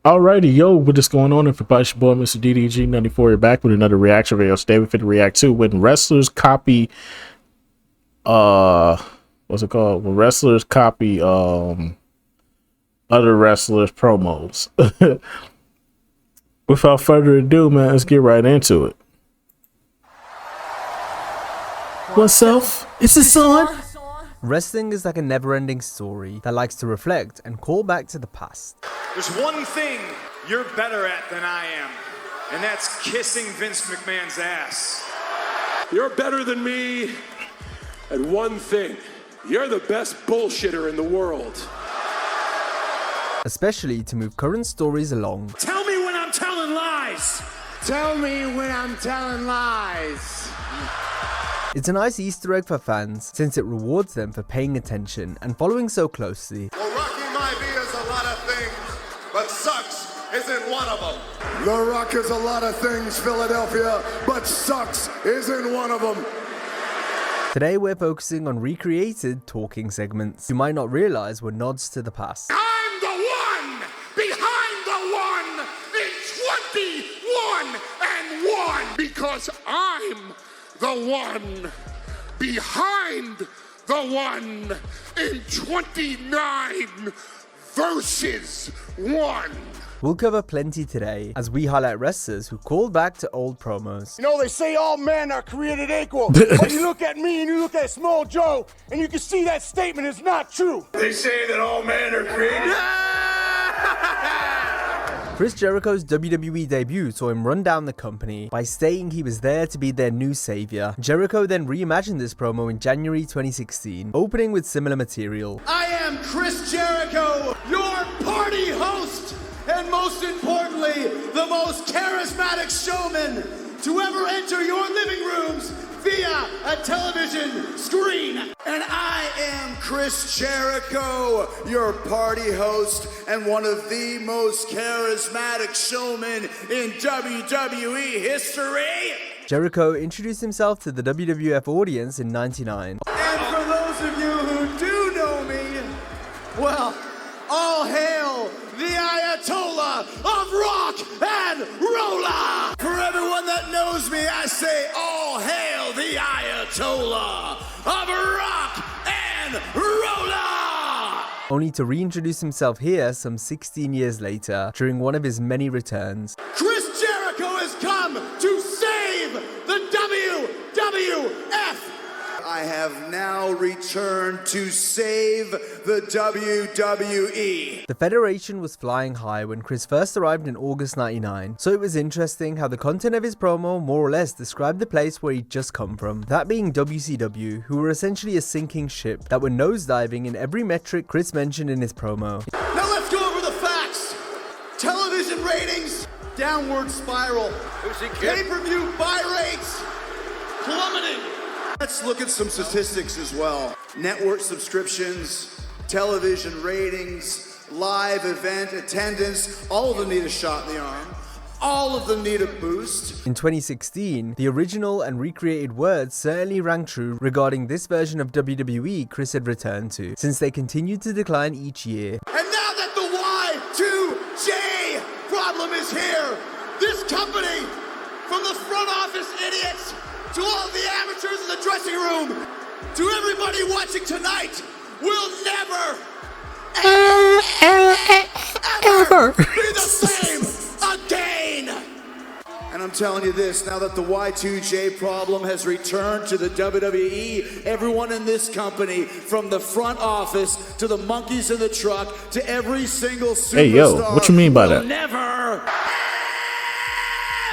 Alrighty, yo, what is going on? Everybody, it's your boy, Mr. DDG94. You're back with another reaction video. Today we're finna react to when wrestlers copy, what's it called? When wrestlers copy, other wrestlers' promos. Without further ado, man, let's get right into it. What's up? It's the son. Wrestling is like a never-ending story that likes to reflect and call back to the past. There's one thing you're better at than I am, and that's kissing Vince McMahon's ass. You're better than me at one thing. You're the best bullshitter in the world. Especially to move current stories along. Tell me when I'm telling lies. Tell me when I'm telling lies. It's a nice Easter egg for fans since it rewards them for paying attention and following so closely. Well, Rocky Maivia is a lot of things, but sucks isn't one of them. The Rock is a lot of things, Philadelphia, but sucks isn't one of them. Today we're focusing on recreated talking segments you might not realize were nods to the past. I'm the one behind the one in 21 and 1 because I'm the one behind the one in 29 versus 1. We'll cover plenty today as we highlight wrestlers who called back to old promos. You know, they say all men are created equal. But you look at me and you look at Small Joe, and you can see that statement is not true. They say that all men are created. Chris Jericho's WWE debut saw him run down the company by stating he was there to be their new savior. Jericho then reimagined this promo in January 2016, opening with similar material. I am Chris Jericho, your party host, and most importantly, the most charismatic showman to ever enter your living rooms via a television screen. And I am Chris Jericho, your party host and one of the most charismatic showmen in WWE history. Jericho introduced himself to the WWF audience in '99. And for those of you who do know me, well, all hail the Ayatollah of rock and roller! For everyone that knows me, I say all hail the Ayatollah of rock and roller! Only to reintroduce himself here some 16 years later during one of his many returns. Chris Jericho has come to save the WWF! I have now returned to save the WWE. The Federation was flying high when Chris first arrived in August '99, so it was interesting how the content of his promo more or less described the place where he'd just come from, that being WCW, who were essentially a sinking ship that were nosediving in every metric Chris mentioned in his promo. Now let's go over the facts. Television ratings, downward spiral. Pay-per-view buy rates, plummeting. Let's look at some statistics as well. Network subscriptions, television ratings, live event attendance, all of them need a shot in the arm. All of them need a boost. In 2016, the original and recreated words certainly rang true regarding this version of WWE Chris had returned to, since they continued to decline each year. And now that the Y2J problem is here, this company, from the front office idiots to all the amateurs in the dressing room, to everybody watching tonight, will never, ever be the same again. And I'm telling you this, now that the Y2J problem has returned to the WWE, everyone in this company, from the front office to the monkeys in the truck to every single superstar, Hey, yo, what you mean by that? will never,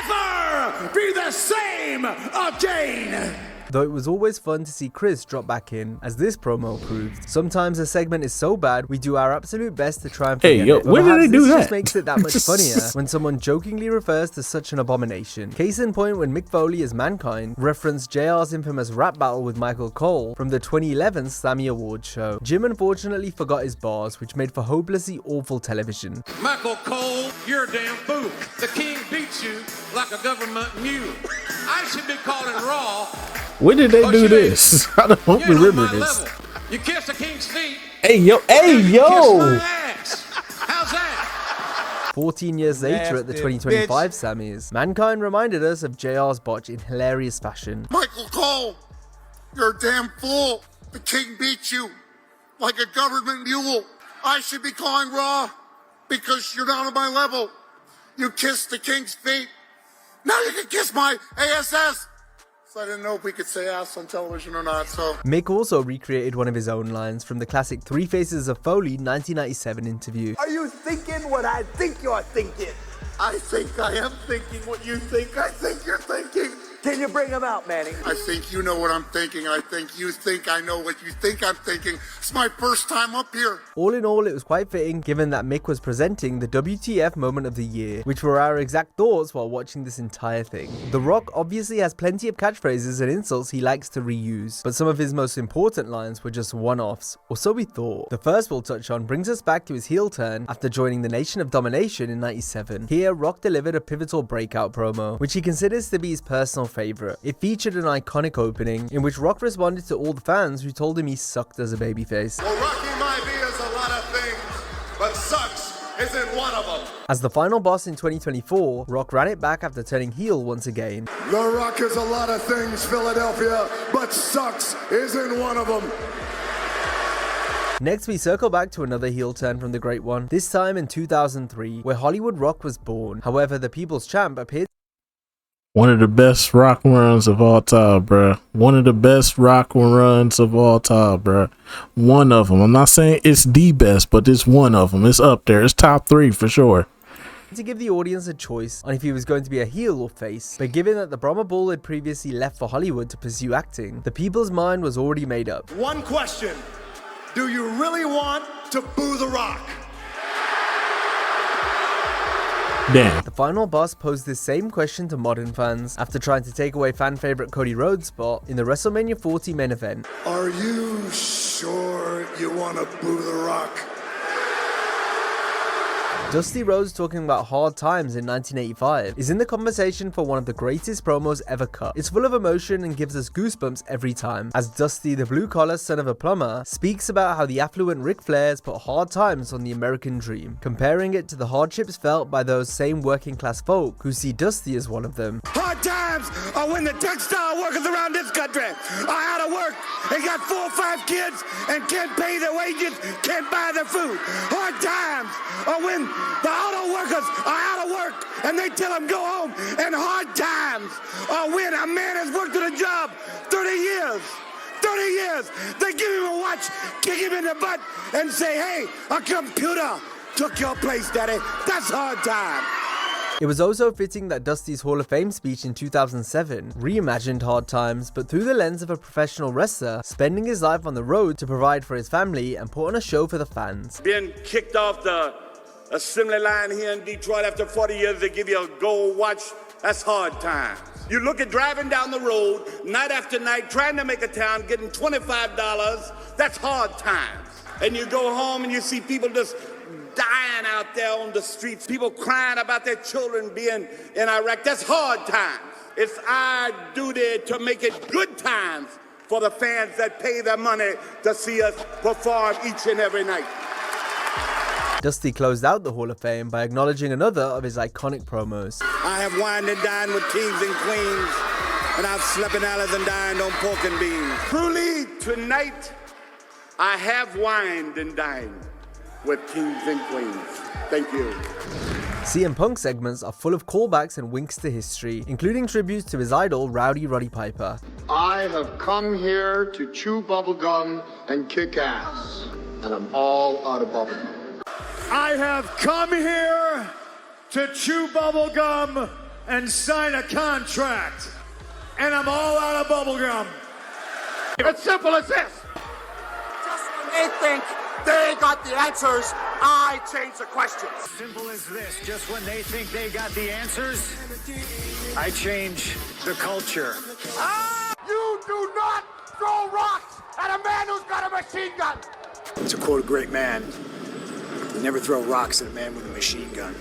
ever be the same again. Though it was always fun to see Chris drop back in, as this promo proved. Sometimes a segment is so bad, we do our absolute best to try and forget it. But when did they do this that? just makes it that much funnier when someone jokingly refers to such an abomination. Case in point when Mick Foley as Mankind referenced JR's infamous rap battle with Michael Cole from the 2011 Slammy Awards show. Jim unfortunately forgot his bars, which made for hopelessly awful television. Michael Cole, you're a damn fool. The king beats you like a government mule. I should be calling Raw. When did they do this? I don't remember this. Level. You kiss the king's feet. Hey, yo. Hey, yo. Kiss my ass. How's that? 14 years later at the 2025 Sammys, Mankind reminded us of JR's botch in hilarious fashion. Michael Cole, you're a damn fool. The king beat you like a government mule. I should be calling Raw because you're not on my level. You kissed the king's feet. Now you can kiss my ASS. So I didn't know if we could say ass on television or not, so. Mick also recreated one of his own lines from the classic Three Faces of Foley 1997 interview. Are you thinking what I think you're thinking? I think I am thinking what you think I think you're thinking. Can you bring them out, Manny? I think you know what I'm thinking. I think you think I know what you think I'm thinking. It's my first time up here. All in all, it was quite fitting given that Mick was presenting the WTF moment of the year, which were our exact thoughts while watching this entire thing. The Rock obviously has plenty of catchphrases and insults he likes to reuse, but some of his most important lines were just one-offs, or so we thought. The first we'll touch on brings us back to his heel turn after joining the Nation of Domination in '97. Here, Rock delivered a pivotal breakout promo, which he considers to be his personal favorite. It featured an iconic opening in which Rock responded to all the fans who told him he sucked as a babyface. Well, Rocky Maivia is a lot of things, but sucks isn't one of them. As the final boss in 2024, Rock ran it back after turning heel once again. The Rock is a lot of things, Philadelphia, but sucks isn't one of them. Next, we circle back to another heel turn from the Great One, this time in 2003, where Hollywood Rock was born. However, the People's Champ appeared. One of the best rock runs of all time, bruh. One of the best rock runs of all time, bruh. One of them. I'm not saying it's the best, but it's one of them. It's up there. It's top 3 for sure. To give the audience a choice on if he was going to be a heel or face, but given that the Brahma Bull had previously left for Hollywood to pursue acting, the people's mind was already made up. One question. Do you really want to boo The Rock? Damn. The final boss posed this same question to modern fans after trying to take away fan favorite Cody Rhodes' spot in the WrestleMania 40 main event. Are you sure you want to boo The Rock? Dusty Rhodes talking about hard times in 1985 is in the conversation for one of the greatest promos ever cut. It's full of emotion and gives us goosebumps every time, as Dusty, the blue-collar son of a plumber, speaks about how the affluent Ric Flairs put hard times on the American dream, comparing it to the hardships felt by those same working-class folk who see Dusty as one of them. Hard times are when the textile workers around this country are out of work and got 4 or 5 kids and can't pay their wages, can't buy their food. Hard times are when the auto workers are out of work and they tell them go home. And hard times are when a man has worked at a job 30 years. 30 years. They give him a watch, kick him in the butt, and say, hey, a computer took your place, daddy. That's hard time. It was also fitting that Dusty's Hall of Fame speech in 2007 reimagined hard times, but through the lens of a professional wrestler spending his life on the road to provide for his family and put on a show for the fans. Being kicked off the assembly line here in Detroit after 40 years, they give you a gold watch. That's hard times. You look at driving down the road night after night, trying to make a town, getting $25. That's hard times. And you go home and you see people just dying out there on the streets, people crying about their children being in Iraq. That's hard times. It's our duty to make it good times for the fans that pay their money to see us perform each and every night. Dusty closed out the Hall of Fame by acknowledging another of his iconic promos. I have wined and dined with kings and queens, and I've slept in alleys and dined on pork and beans. Truly, tonight, I have wined and dined with kings and queens. Thank you. CM Punk segments are full of callbacks and winks to history, including tributes to his idol, Rowdy Roddy Piper. I have come here to chew bubblegum and kick ass, and I'm all out of bubblegum. I have come here to chew bubblegum and sign a contract, and I'm all out of bubblegum. It's simple as this. Just when they think they got the answers, I change the questions. Simple as this. Just when they think they got the answers, I change the culture. You do not throw rocks at a man who's got a machine gun. To quote a great man, you never throw rocks at a man with a machine gun.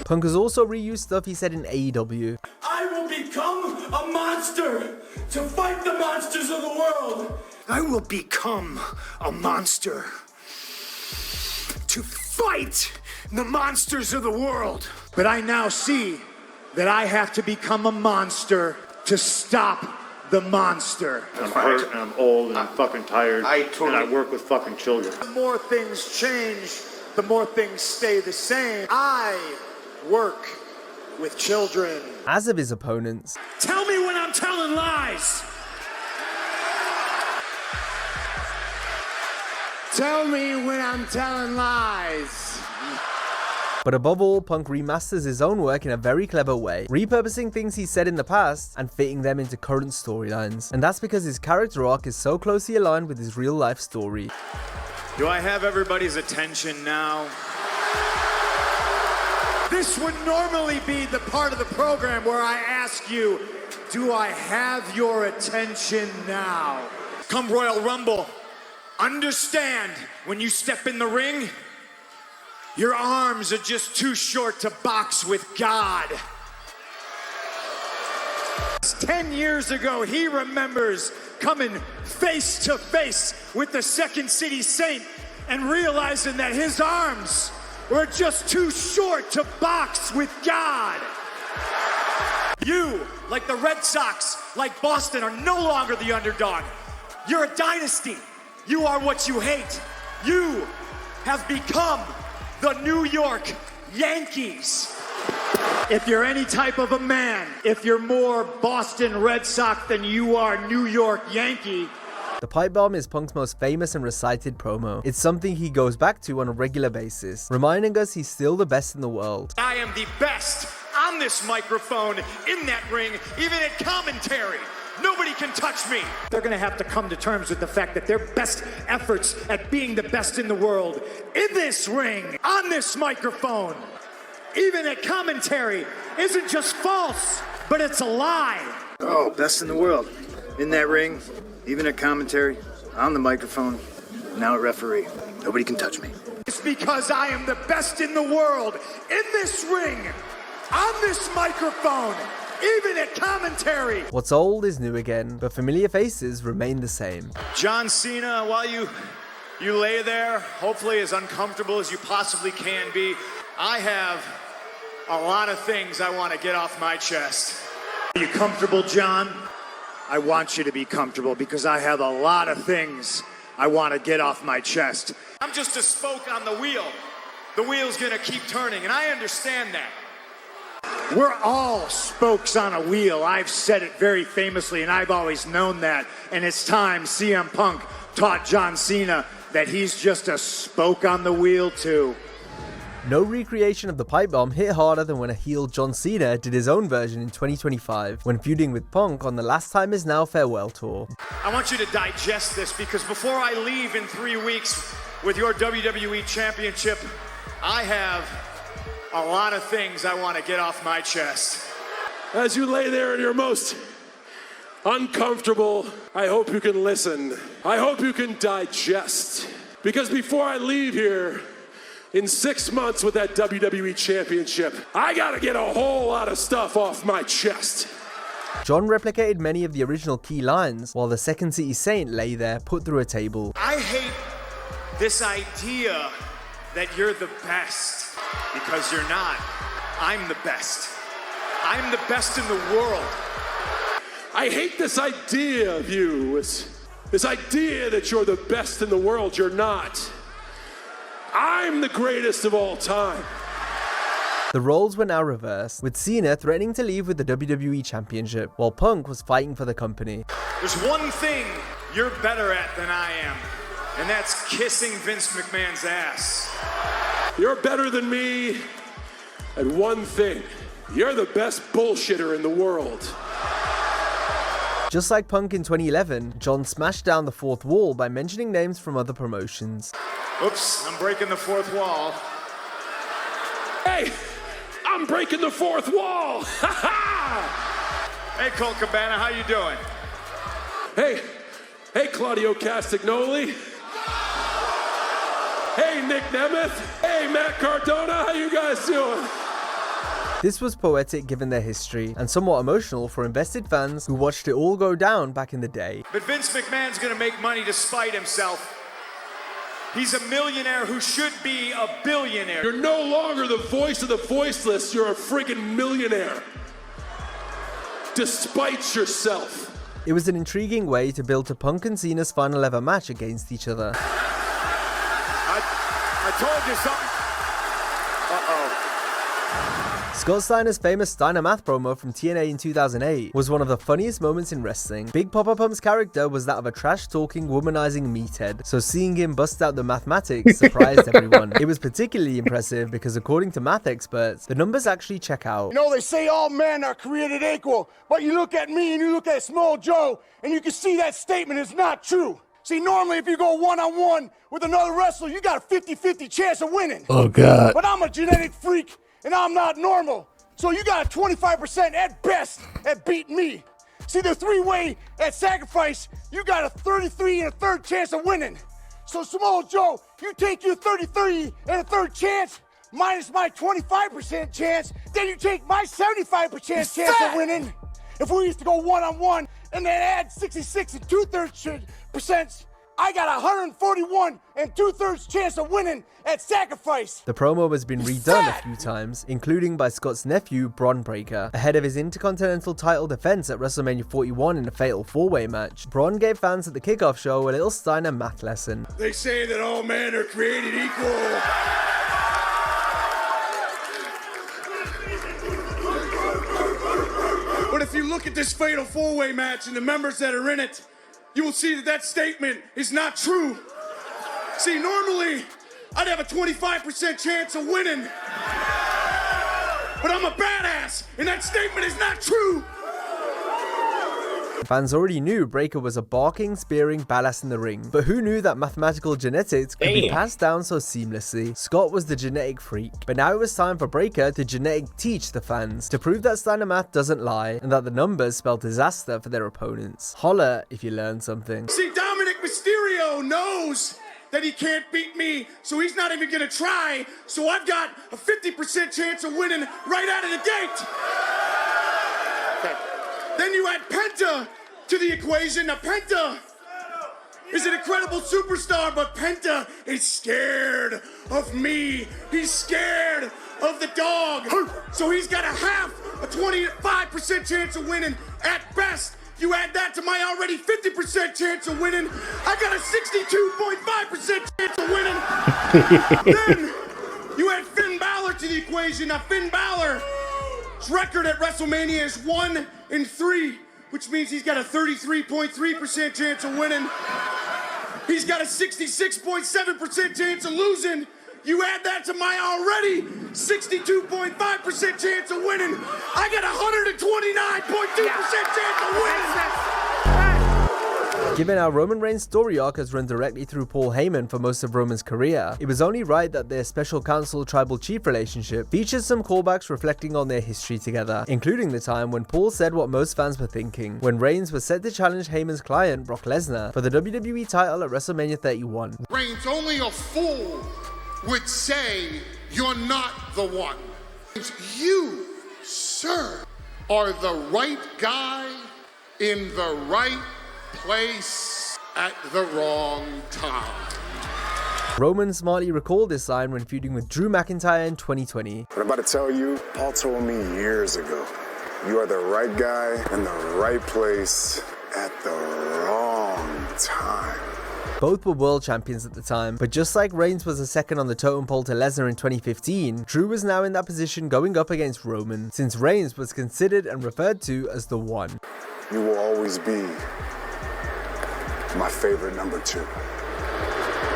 Punk has also reused stuff he said in AEW. I will become a monster to fight the monsters of the world. I will become a monster to fight the monsters of the world. But I now see that I have to become a monster to stop the monster. I'm hurt and I'm old and I'm fucking tired and I work with fucking children. The more things change, the more things stay the same. I work with children. As of his opponents, Tell me when I'm telling lies. Tell me when I'm telling lies. but above all, Punk remasters his own work in a very clever way, repurposing things he said in the past and fitting them into current storylines. And that's because his character arc is so closely aligned with his real life story. Do I have everybody's attention now? This would normally be the part of the program where I ask you, do I have your attention now? Come Royal Rumble, understand when you step in the ring, your arms are just too short to box with God. 10 years ago, he remembers coming face to face with the Second City Saint and realizing that his arms were just too short to box with God. You, like the Red Sox, like Boston, are no longer the underdog. You're a dynasty. You are what you hate. You have become the New York Yankees. If you're any type of a man, if you're more Boston Red Sox than you are New York Yankee. The pipe bomb is Punk's most famous and recited promo. It's something he goes back to on a regular basis, reminding us he's still the best in the world. I am the best on this microphone, in that ring, even at commentary. Nobody can touch me. They're gonna have to come to terms with the fact that their best efforts at being the best in the world, in this ring, on this microphone, even at commentary, isn't just false, but it's a lie. Oh, best in the world. In that ring, even at commentary, on the microphone, now at referee. Nobody can touch me. It's because I am the best in the world, in this ring, on this microphone, even at commentary. What's old is new again, but familiar faces remain the same. John Cena, while you lay there, hopefully as uncomfortable as you possibly can be, I have a lot of things I want to get off my chest. Are you comfortable, John? I want you to be comfortable because I have a lot of things I want to get off my chest. I'm just a spoke on the wheel. The wheel's gonna keep turning, and I understand that. We're all spokes on a wheel. I've said it very famously, and I've always known that. And it's time CM Punk taught John Cena that he's just a spoke on the wheel, too. No recreation of the pipe bomb hit harder than when a heel John Cena did his own version in 2025, when feuding with Punk on the Last Time Is Now farewell tour. I want you to digest this because before I leave in 3 weeks with your WWE Championship, I have a lot of things I want to get off my chest. As you lay there in your most uncomfortable, I hope you can listen. I hope you can digest. Because before I leave here, in 6 months with that WWE Championship, I gotta get a whole lot of stuff off my chest. John replicated many of the original key lines, while the Second City Saint lay there put through a table. I hate this idea that you're the best, because you're not. I'm the best. I'm the best in the world. I hate this idea of you, this idea that you're the best in the world. You're not. I'm the greatest of all time. The roles were now reversed, with Cena threatening to leave with the WWE Championship, while Punk was fighting for the company. There's one thing you're better at than I am, and that's kissing Vince McMahon's ass. You're better than me at one thing. You're the best bullshitter in the world. Just like Punk in 2011, John smashed down the fourth wall by mentioning names from other promotions. Oops, I'm breaking the fourth wall. Hey, I'm breaking the fourth wall. Ha ha! Hey, Colt Cabana, how you doing? Hey, Claudio Castagnoli. Hey, Nick Nemeth. Hey, Matt Cardona, how you guys doing? This was poetic given their history, and somewhat emotional for invested fans who watched it all go down back in the day. But Vince McMahon's gonna make money to spite himself. He's a millionaire who should be a billionaire. You're no longer the voice of the voiceless. You're a freaking millionaire. Despite yourself. It was an intriguing way to build to Punk and Cena's final ever match against each other. I told you something. Scott Steiner's famous Steiner Math promo from TNA in 2008 was one of the funniest moments in wrestling. Big Papa Pump's character was that of a trash-talking, womanizing meathead, so seeing him bust out the mathematics surprised everyone. It was particularly impressive because according to math experts, the numbers actually check out. You know, they say all men are created equal, but you look at me and you look at Small Joe, and you can see that statement is not true. See, normally if you go one-on-one with another wrestler, you got a 50-50 chance of winning. Oh, God. But I'm a genetic freak, and I'm not normal. So you got a 25% at best at beating me. See, the three-way at sacrifice, you got a 33 and a third chance of winning. So Small Joe, you take your 33 and a third chance, minus my 25% chance, then you take my 75% chance of winning. If we used to go one-on-one and then add 66 and 2/3%, I got 141 and 2/3 chance of winning at sacrifice. The promo has been redone a few times, including by Scott's nephew, Bron Breakker. Ahead of his Intercontinental title defense at WrestleMania 41 in a fatal four-way match, Bron gave fans at the kickoff show a little Steiner math lesson. They say that all men are created equal. But if you look at this fatal four-way match and the members that are in it, you will see that that statement is not true. See, normally, I'd have a 25% chance of winning. But I'm a badass, and that statement is not true. Fans already knew Breakker was a barking, spearing badass in the ring, but who knew that mathematical genetics could be passed down so seamlessly? Scott was the genetic freak, but now it was time for Breakker to genetic teach the fans, to prove that Steiner math doesn't lie, and that the numbers spell disaster for their opponents. Holler if you learned something. See, Dominic Mysterio knows that he can't beat me, so he's not even gonna try, so I've got a 50% chance of winning right out of the gate. Okay. Then you add Penta to the equation. Now, Penta is an incredible superstar, but Penta is scared of me. He's scared of the dog. So he's got a 25% chance of winning at best. You add that to my already 50% chance of winning, I got a 62.5% chance of winning. Then you add Finn Balor to the equation. Now, Finn Balor's record at WrestleMania is 1-3, which means he's got a 33.3% chance of winning. He's got a 66.7% chance of losing. You add that to my already 62.5% chance of winning, I got a 129.2% chance of winning. Given how Roman Reigns' story arc has run directly through Paul Heyman for most of Roman's career, it was only right that their special counsel tribal chief relationship featured some callbacks reflecting on their history together, including the time when Paul said what most fans were thinking, when Reigns was set to challenge Heyman's client, Brock Lesnar, for the WWE title at WrestleMania 31. Reigns, only a fool would say you're not the one. You, sir, are the right guy in the right place at the wrong time. Roman smartly recalled this line when feuding with Drew McIntyre in 2020. What I'm about to tell you, Paul told me years ago, you are the right guy in the right place at the wrong time. Both were world champions at the time, but just like Reigns was a second on the totem pole to Lesnar in 2015, Drew was now in that position going up against Roman, since Reigns was considered and referred to as the one. You will always be my favorite number 2.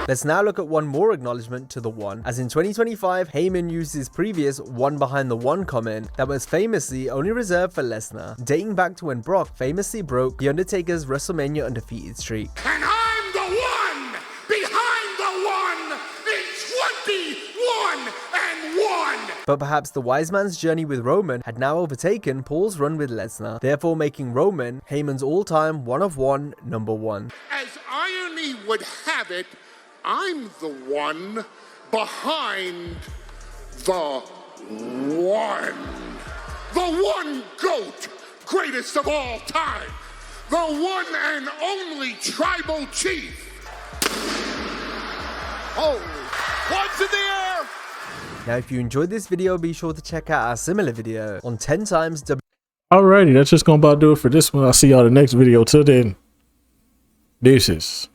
Let's now look at one more acknowledgement to the one, as in 2025, Heyman used his previous one behind the one comment that was famously only reserved for Lesnar, dating back to when Brock famously broke The Undertaker's WrestleMania undefeated streak. And I'm the one behind the one in 21-1. But perhaps the wise man's journey with Roman had now overtaken Paul's run with Lesnar, therefore making Roman Heyman's all-time one-of-one number 1. As irony would have it, I'm the one behind the one. The one GOAT, greatest of all time. The one and only tribal chief. Holy. One's in the air. Now, if you enjoyed this video, be sure to check out our similar video on 10 times WWE. Alrighty, that's just gonna about do it for this one. I'll see y'all in the next video. Till then, deuces.